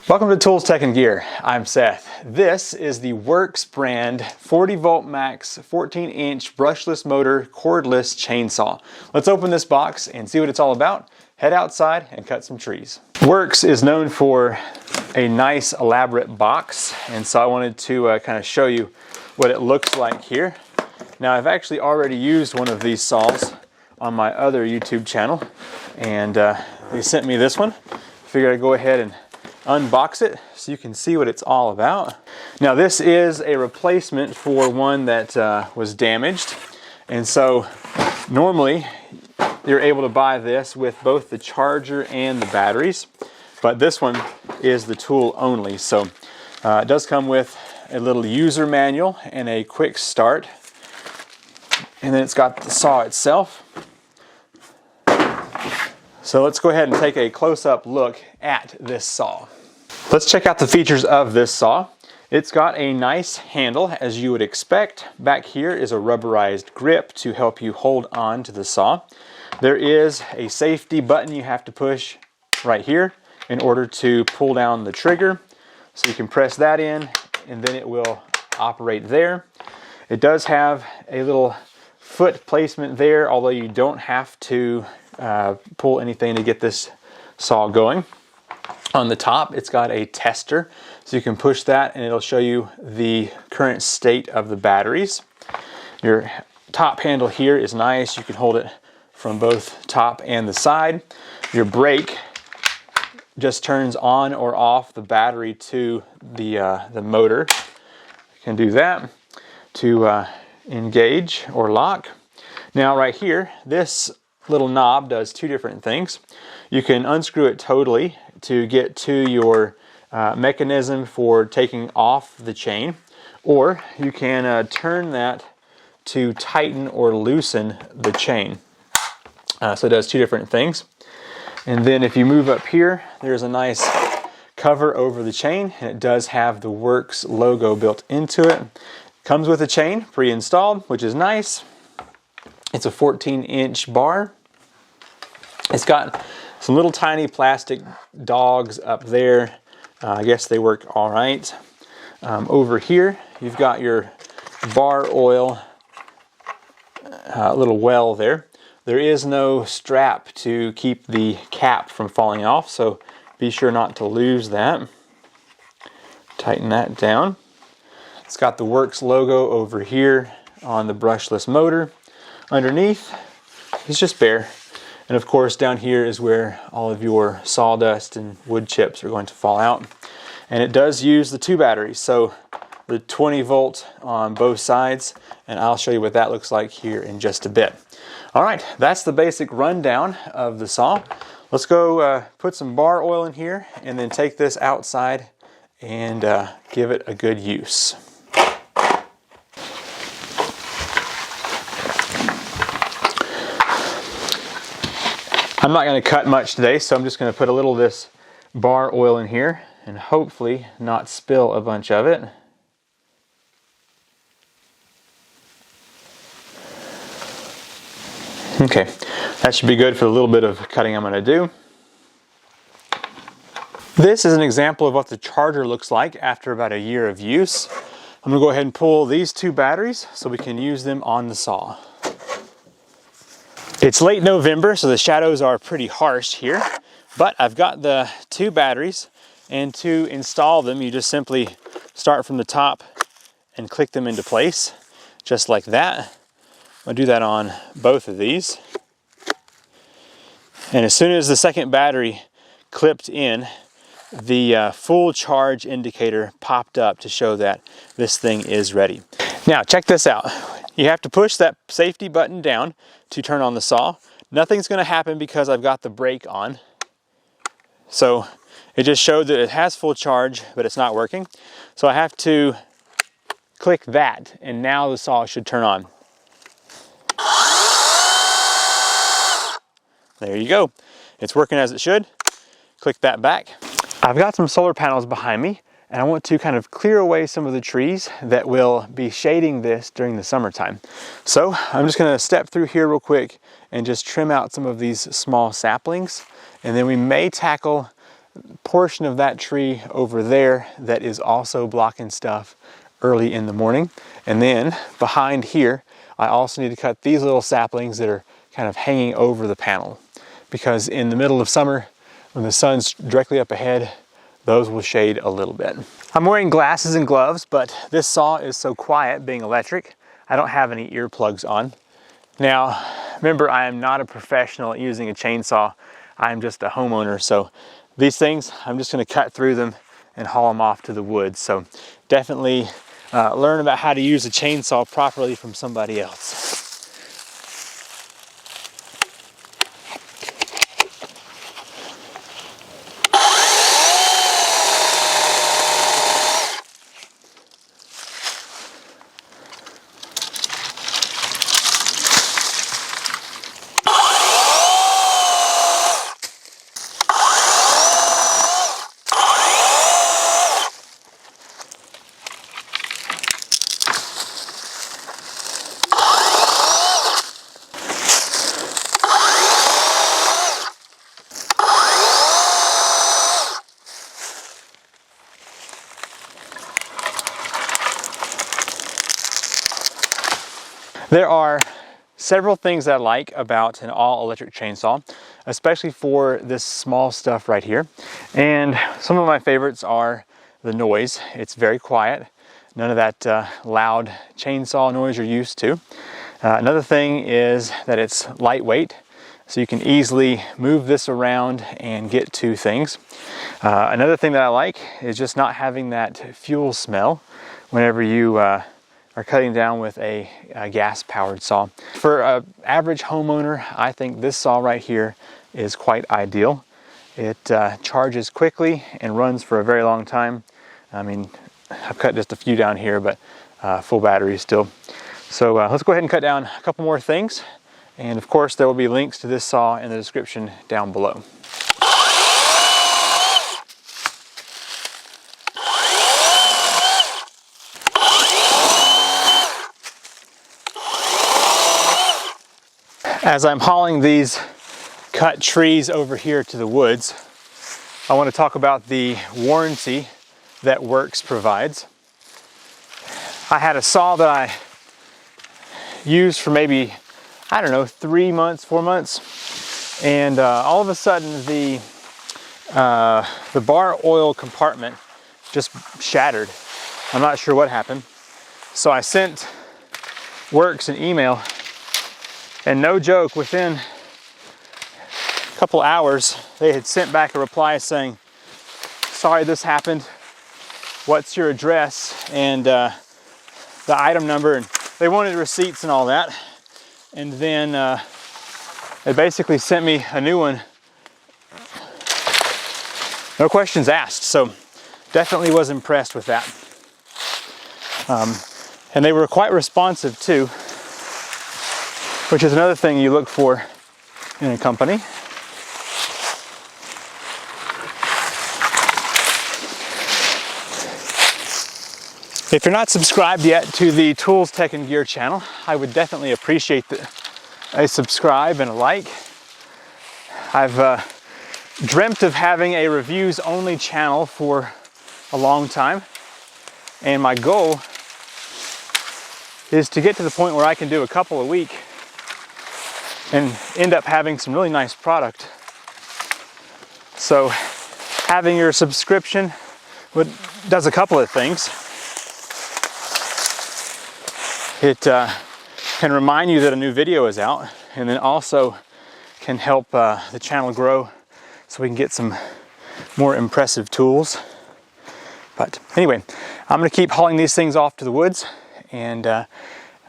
Welcome to Tools, Tech, and Gear. I'm Seth. This is the Worx brand 40 volt max 14-inch brushless motor cordless chainsaw. Let's open this box and see what it's all about. Head outside and cut some trees. Worx is known for a nice elaborate box, and so I wanted to kind of show you what it looks like here. Now, I've actually already used one of these saws on my other YouTube channel, and they sent me this one. Figured I'd go ahead and unbox it so you can see what it's all about. Now, this is a replacement for one that was damaged, and so normally you're able to buy this with both the charger and the batteries, but this one is the tool only. So it does come with a little user manual and a quick start, and then it's got the saw itself. So let's go ahead and take a close-up look at this saw. Let's check out the features of this saw. It's got a nice handle, as you would expect. Back here is a rubberized grip to help you hold on to the saw. There is a safety button you have to push right here in order to pull down the trigger. So you can press that in and then it will operate there. It does have a little foot placement there, although you don't have to pull anything to get this saw going. On the top, it's got a tester, so you can push that and it'll show you the current state of the batteries. Your top handle here is nice. You can hold it from both top and the side. Your brake just turns on or off the battery to the motor. You can do that to engage or lock. Now right here, this little knob does two different things. You can unscrew it totally to get to your mechanism for taking off the chain, or you can turn that to tighten or loosen the chain. So it does two different things. And then if you move up here, there's a nice cover over the chain, and it does have the Worx logo built into it. Comes with a chain pre-installed, which is nice. It's a 14-inch bar. It's got some little tiny plastic dogs up there. I guess they work all right. Over here, you've got your bar oil little well there. There is no strap to keep the cap from falling off, so be sure not to lose that. Tighten that down. It's got the Worx logo over here on the brushless motor. Underneath, it's just bare. And of course, down here is where all of your sawdust and wood chips are going to fall out. And it does use the two batteries, so the 20 volt on both sides, and I'll show you what that looks like here in just a bit. All right, that's the basic rundown of the saw. Let's go put some bar oil in here and then take this outside and give it a good use. I'm not going to cut much today, so I'm just going to put a little of this bar oil in here and hopefully not spill a bunch of it. Okay, that should be good for the little bit of cutting I'm going to do. This is an example of what the charger looks like after about a year of use. I'm going to go ahead and pull these two batteries so we can use them on the saw. It's late November, so the shadows are pretty harsh here, but I've got the two batteries, and to install them, you just simply start from the top and click them into place, just like that. I'll do that on both of these. And as soon as the second battery clipped in, the full charge indicator popped up to show that this thing is ready. Now, check this out. You have to push that safety button down to turn on the saw. Nothing's going to happen because I've got the brake on. So it just showed that it has full charge, but it's not working. So I have to click that, and now the saw should turn on. There you go. It's working as it should. Click that back. I've got some solar panels behind me, and I want to kind of clear away some of the trees that will be shading this during the summertime. So I'm just going to step through here real quick and just trim out some of these small saplings, and then we may tackle portion of that tree over there that is also blocking stuff early in the morning. And then behind here, I also need to cut these little saplings that are kind of hanging over the panel, because in the middle of summer, when the sun's directly up ahead, those will shade a little bit. I'm wearing glasses and gloves, but this saw is so quiet, being electric, I don't have any earplugs on. Now, remember, I am not a professional at using a chainsaw. I'm just a homeowner, so these things, I'm just gonna cut through them and haul them off to the woods. So definitely learn about how to use a chainsaw properly from somebody else. There are several things that I like about an all-electric chainsaw, especially for this small stuff right here. And some of my favorites are the noise. It's very quiet. None of that loud chainsaw noise you're used to. Another thing is that it's lightweight, so you can easily move this around and get to things. Another thing that I like is just not having that fuel smell whenever you are cutting down with a gas-powered saw. For an average homeowner, I think this saw right here is quite ideal. It charges quickly and runs for a very long time. I mean, I've cut just a few down here, but full battery still. So let's go ahead and cut down a couple more things. And of course, there will be links to this saw in the description down below. As I'm hauling these cut trees over here to the woods, I want to talk about the warranty that Worx provides. I had a saw that I used for maybe, I don't know, 3 months, 4 months, and all of a sudden the bar oil compartment just shattered. I'm not sure what happened. So I sent Worx an email, and no joke, within a couple hours, they had sent back a reply saying, sorry this happened, what's your address, and the item number, and they wanted receipts and all that. And then they basically sent me a new one, no questions asked. So definitely was impressed with that. And they were quite responsive too, which is another thing you look for in a company. If you're not subscribed yet to the Tools, Tech, and Gear channel, I would definitely appreciate a subscribe and a like. I've dreamt of having a reviews only channel for a long time, and my goal is to get to the point where I can do a couple a week and end up having some really nice product. So having your subscription does a couple of things. It can remind you that a new video is out, and then also can help the channel grow so we can get some more impressive tools. But anyway, I'm gonna keep hauling these things off to the woods, and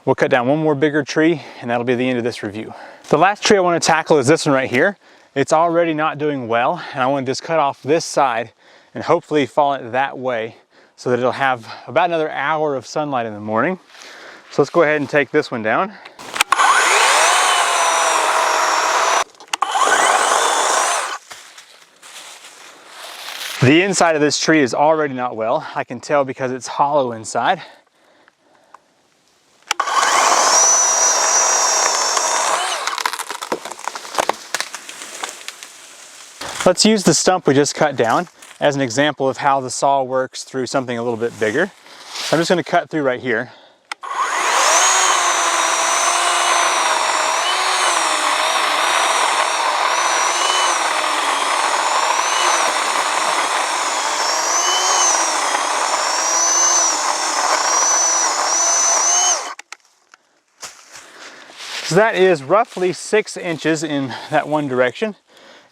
we'll cut down one more bigger tree, and that'll be the end of this review. The last tree I want to tackle is this one right here. It's already not doing well, and I want to just cut off this side and hopefully fall it that way so that it'll have about another hour of sunlight in the morning. So let's go ahead and take this one down. The inside of this tree is already not well. I can tell because it's hollow inside. Let's use the stump we just cut down as an example of how the saw works through something a little bit bigger. I'm just going to cut through right here. So that is roughly 6 inches in that one direction,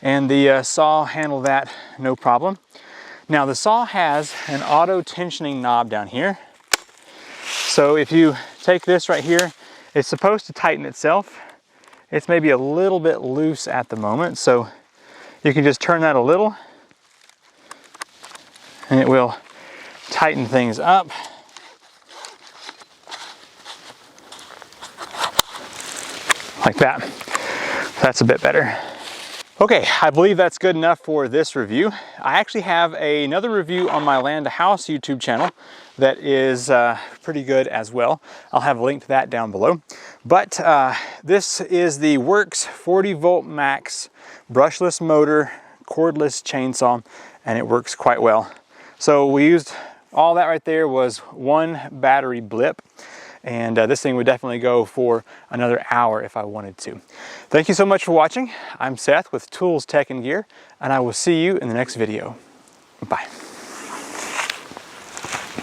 and the saw handled that no problem. Now the saw has an auto tensioning knob down here. So if you take this right here, it's supposed to tighten itself. It's maybe a little bit loose at the moment, so you can just turn that a little and it will tighten things up. Like that. That's a bit better. Okay, I believe that's good enough for this review. I actually have another review on my Land to House YouTube channel that is pretty good as well. I'll have a link to that down below. But this is the Worx 40 volt max brushless motor cordless chainsaw, and it works quite well. So we used all that right there was one battery blip. And this thing would definitely go for another hour if I wanted to. Thank you so much for watching. I'm Seth with Tools, Tech, and Gear, and I will see you in the next video. Bye.